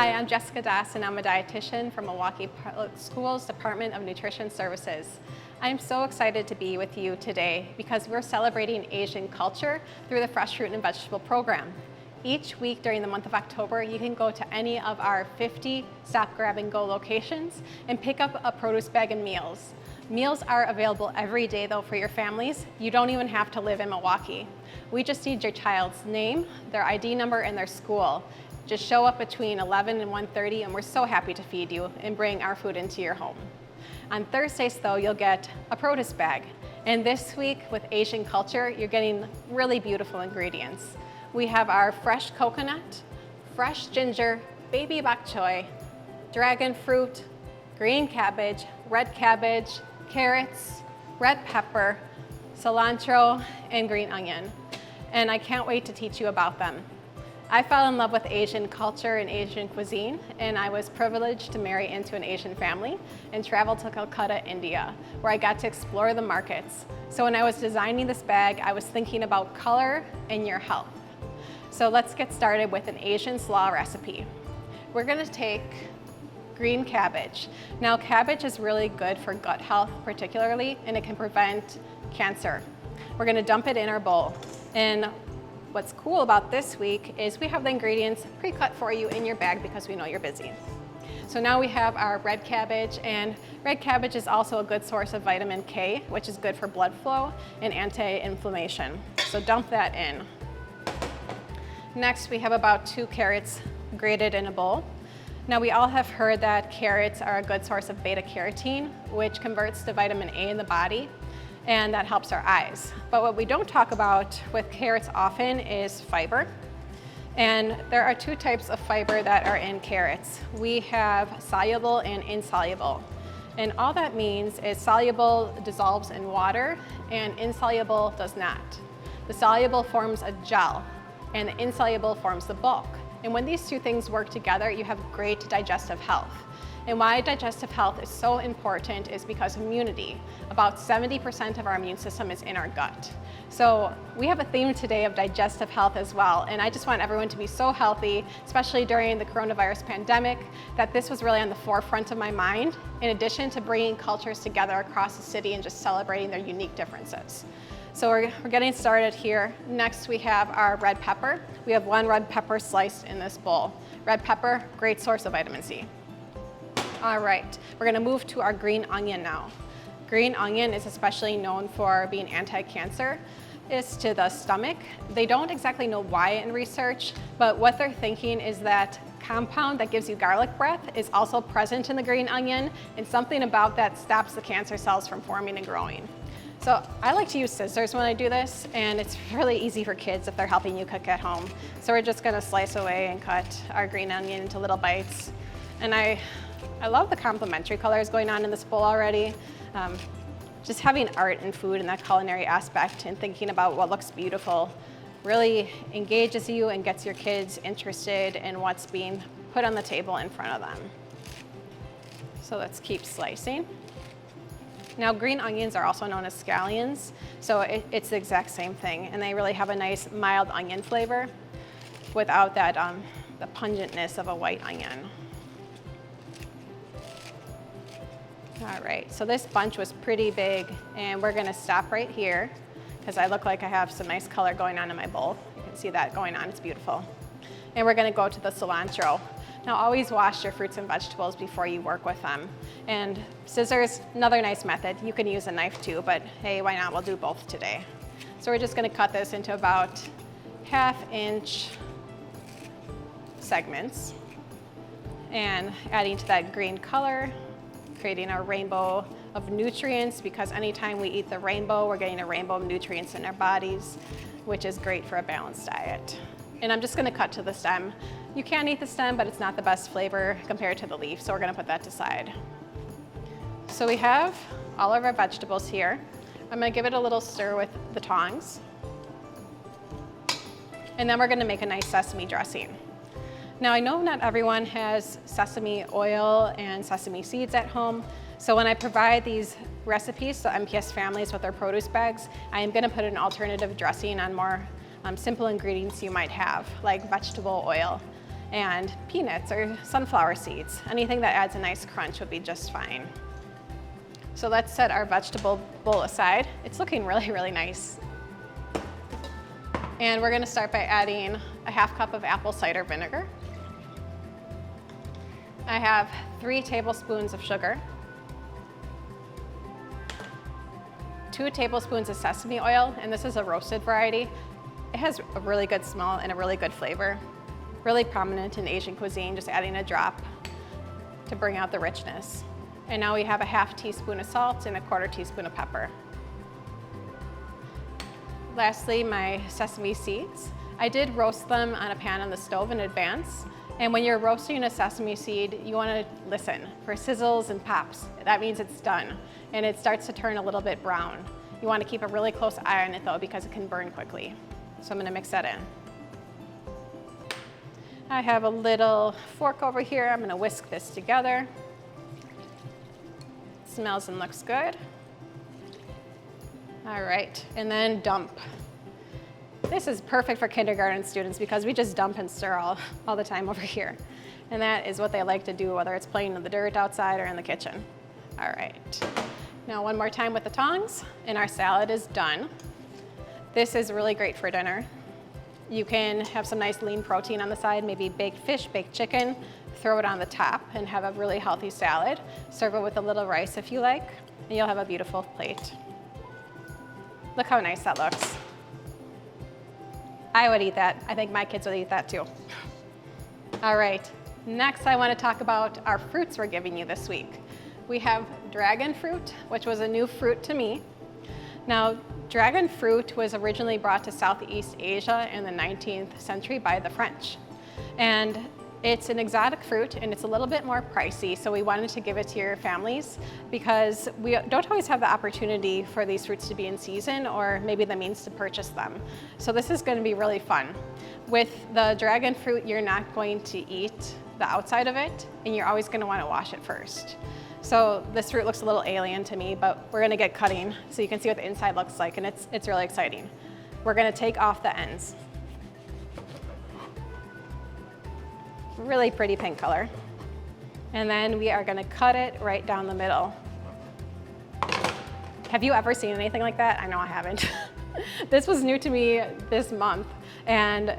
Hi, I'm Jessica Das, and I'm a dietitian from Milwaukee Public Schools Department of Nutrition Services. I'm so excited to be with you today because we're celebrating Asian culture through the Fresh Fruit and Vegetable program. Each week during the month of October, you can go to any of our 50 Stop, Grab, and Go locations and pick up a produce bag and meals. Meals are available every day though for your families. You don't even have to live in Milwaukee. We just need your child's name, their ID number, and their school. Just show up between 11 and 1:30 and we're so happy to feed you and bring our food into your home. On Thursdays though, you'll get a produce bag. And this week with Asian culture, you're getting really beautiful ingredients. We have our fresh coconut, fresh ginger, baby bok choy, dragon fruit, green cabbage, red cabbage, carrots, red pepper, cilantro, and green onion. And I can't wait to teach you about them. I fell in love with Asian culture and Asian cuisine, and I was privileged to marry into an Asian family and travel to Calcutta, India, where I got to explore the markets. So when I was designing this bag, I was thinking about color and your health. So let's get started with an Asian slaw recipe. We're gonna take green cabbage. Now, cabbage is really good for gut health particularly, and it can prevent cancer. We're gonna dump it in our bowl. And what's cool about this week is we have the ingredients pre-cut for you in your bag because we know you're busy. So now we have our red cabbage, and red cabbage is also a good source of vitamin K, which is good for blood flow and anti-inflammation. So dump that in. Next, we have about 2 carrots grated in a bowl. Now, we all have heard that carrots are a good source of beta carotene, which converts to vitamin A in the body, and that helps our eyes. But what we don't talk about with carrots often is fiber. And there are 2 types of fiber that are in carrots. We have soluble and insoluble. And all that means is soluble dissolves in water and insoluble does not. The soluble forms a gel and the insoluble forms the bulk. And when these 2 things work together, you have great digestive health. And why digestive health is so important is because of immunity. About 70% of our immune system is in our gut. So we have a theme today of digestive health as well. And I just want everyone to be so healthy, especially during the coronavirus pandemic, that this was really on the forefront of my mind, in addition to bringing cultures together across the city and just celebrating their unique differences. So we're getting started here. Next, we have our red pepper. We have 1 red pepper sliced in this bowl. Red pepper, great source of vitamin C. All right, we're gonna move to our green onion now. Green onion is especially known for being anti-cancer. It's to the stomach. They don't exactly know why in research, but what they're thinking is that compound that gives you garlic breath is also present in the green onion, and something about that stops the cancer cells from forming and growing. So I like to use scissors when I do this, and it's really easy for kids if they're helping you cook at home. So we're just gonna slice away and cut our green onion into little bites. And I love the complementary colors going on in this bowl already. Just having art and food and that culinary aspect and thinking about what looks beautiful really engages you and gets your kids interested in what's being put on the table in front of them. So let's keep slicing. Now, green onions are also known as scallions, so it's the exact same thing, and they really have a nice mild onion flavor without that the pungentness of a white onion. All right, so this bunch was pretty big, and we're gonna stop right here because I look like I have some nice color going on in my bowl. You can see that going on, it's beautiful. And we're gonna go to the cilantro. Now, always wash your fruits and vegetables before you work with them. And scissors, another nice method. You can use a knife too, but hey, why not? We'll do both today. So we're just gonna cut this into about 1/2-inch segments and adding to that green color, creating a rainbow of nutrients, because anytime we eat the rainbow, we're getting a rainbow of nutrients in our bodies, which is great for a balanced diet. And I'm just gonna cut to the stem. You can eat the stem, but it's not the best flavor compared to the leaf, so we're gonna put that aside. So we have all of our vegetables here. I'm gonna give it a little stir with the tongs. And then we're gonna make a nice sesame dressing. Now, I know not everyone has sesame oil and sesame seeds at home, so when I provide these recipes to MPS families with their produce bags, I am gonna put an alternative dressing on more simple ingredients you might have, like vegetable oil. and peanuts or sunflower seeds. Anything that adds a nice crunch would be just fine. So let's set our vegetable bowl aside. It's looking really, really nice. And we're gonna start by adding a half cup of apple cider vinegar. I have 3 tablespoons of sugar, 2 tablespoons of sesame oil, and this is a roasted variety. It has a really good smell and a really good flavor. Really prominent in Asian cuisine, just adding a drop to bring out the richness. And now we have a half teaspoon of salt and a 1/4 teaspoon of pepper. Lastly, my sesame seeds. I did roast them on a pan on the stove in advance. And when you're roasting a sesame seed, you want to listen for sizzles and pops. That means it's done. And it starts to turn a little bit brown. You want to keep a really close eye on it though, because it can burn quickly. So I'm going to mix that in. I have a little fork over here. I'm going to whisk this together. Smells and looks good. All right, and then dump. This is perfect for kindergarten students because we just dump and stir all the time over here. And that is what they like to do, whether it's playing in the dirt outside or in the kitchen. All right, now one more time with the tongs, and our salad is done. This is really great for dinner. You can have some nice lean protein on the side, maybe baked fish, baked chicken, throw it on the top and have a really healthy salad. Serve it with a little rice if you like, and you'll have a beautiful plate. Look how nice that looks. I would eat that. I think my kids would eat that too. All right, next I want to talk about our fruits we're giving you this week. We have dragon fruit, which was a new fruit to me. Now, dragon fruit was originally brought to Southeast Asia in the 19th century by the French. And it's an exotic fruit and it's a little bit more pricey, so we wanted to give it to your families because we don't always have the opportunity for these fruits to be in season or maybe the means to purchase them. So this is going to be really fun. With the dragon fruit, you're not going to eat the outside of it and you're always going to want to wash it first. So this fruit looks a little alien to me, but we're going to get cutting so you can see what the inside looks like, and it's really exciting. We're going to take off the ends. Really pretty pink color. And then we are going to cut it right down the middle. Have you ever seen anything like that? I know I haven't. This was new to me this month, and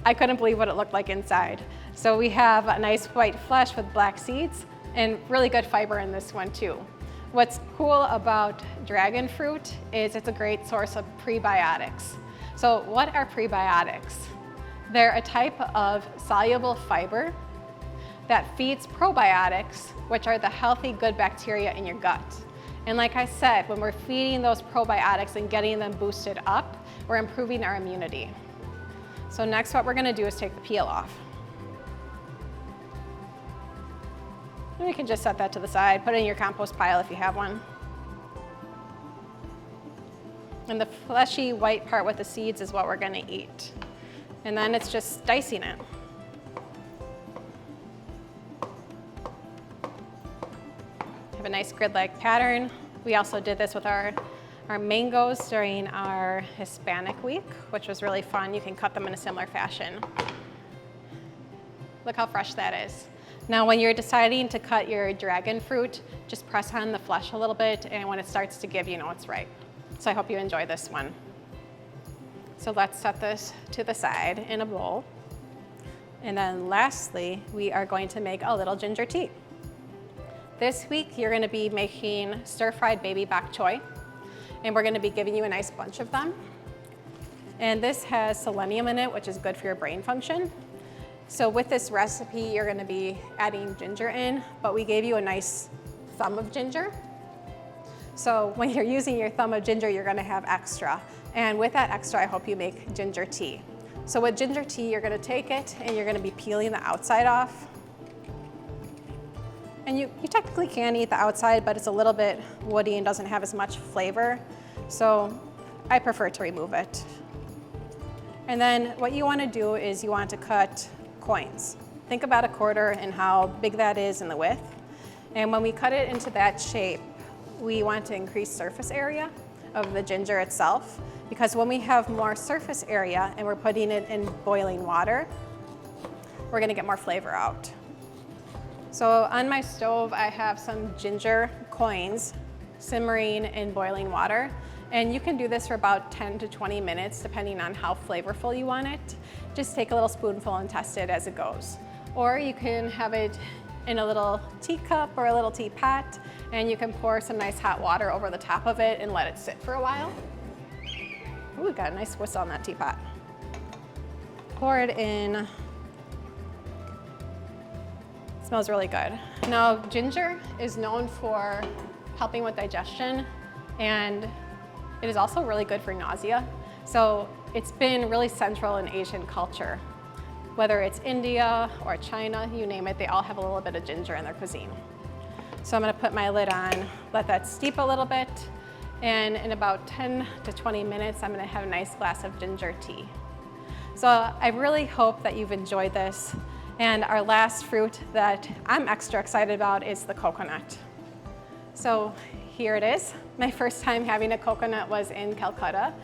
I couldn't believe what it looked like inside. So we have a nice white flesh with black seeds and really good fiber in this one too. What's cool about dragon fruit is it's a great source of prebiotics. So what are prebiotics? They're a type of soluble fiber that feeds probiotics, which are the healthy, good bacteria in your gut. And like I said, when we're feeding those probiotics and getting them boosted up, we're improving our immunity. So next, what we're gonna do is take the peel off. And you can just set that to the side, put it in your compost pile if you have one. And the fleshy white part with the seeds is what we're gonna eat. And then it's just dicing it. Have a nice grid-like pattern. We also did this with our mangoes during our Hispanic week, which was really fun. You can cut them in a similar fashion. Look how fresh that is. Now, when you're deciding to cut your dragon fruit, just press on the flesh a little bit, and when it starts to give, you know it's right. So I hope you enjoy this one. So let's set this to the side in a bowl. And then lastly, we are going to make a little ginger tea. This week, you're gonna be making stir-fried baby bok choy, and we're gonna be giving you a nice bunch of them. And this has selenium in it, which is good for your brain function. So with this recipe, you're gonna be adding ginger in, but we gave you a nice thumb of ginger. So when you're using your thumb of ginger, you're gonna have extra. And with that extra, I hope you make ginger tea. So with ginger tea, you're gonna take it and you're gonna be peeling the outside off. And you technically can eat the outside, but it's a little bit woody and doesn't have as much flavor. So I prefer to remove it. And then what you wanna do is you want to cut coins. Think about a quarter and how big that is in the width. And when we cut it into that shape, we want to increase surface area of the ginger itself, because when we have more surface area and we're putting it in boiling water, we're gonna get more flavor out. So on my stove, I have some ginger coins simmering in boiling water. And you can do this for about 10 to 20 minutes, depending on how flavorful you want it. Just take a little spoonful and test it as it goes. Or you can have it in a little teacup or a little teapot, and you can pour some nice hot water over the top of it and let it sit for a while. Ooh, we got a nice whistle on that teapot. Pour it in. It smells really good. Now, ginger is known for helping with digestion, and it is also really good for nausea. So it's been really central in Asian culture. Whether it's India or China, you name it, they all have a little bit of ginger in their cuisine. So I'm gonna put my lid on, let that steep a little bit, and in about 10 to 20 minutes, I'm gonna have a nice glass of ginger tea. So I really hope that you've enjoyed this. And our last fruit that I'm extra excited about is the coconut. So here it is. My first time having a coconut was in Calcutta.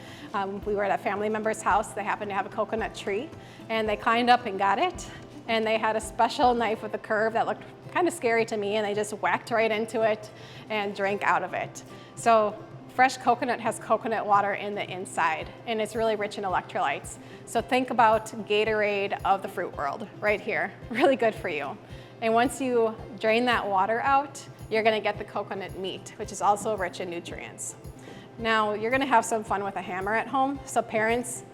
We were at a family member's house. They happened to have a coconut tree, and they climbed up and got it. And they had a special knife with a curve that looked kind of scary to me, and they just whacked right into it and drank out of it. So fresh coconut has coconut water in the inside, and it's really rich in electrolytes. So think about Gatorade of the fruit world right here. Really good for you. And once you drain that water out, you're gonna get the coconut meat, which is also rich in nutrients. Now, you're gonna have some fun with a hammer at home, so parents,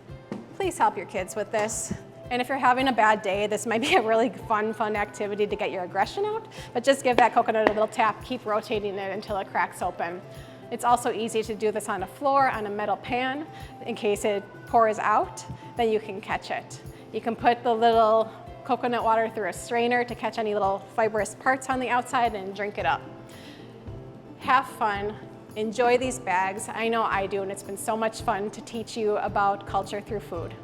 please help your kids with this. And if you're having a bad day, this might be a really fun activity to get your aggression out, but just give that coconut a little tap, keep rotating it until it cracks open. It's also easy to do this on a floor, on a metal pan. In case it pours out, then you can catch it. You can put the little coconut water through a strainer to catch any little fibrous parts on the outside and drink it up. Have fun, enjoy these bags. I know I do, and it's been so much fun to teach you about culture through food.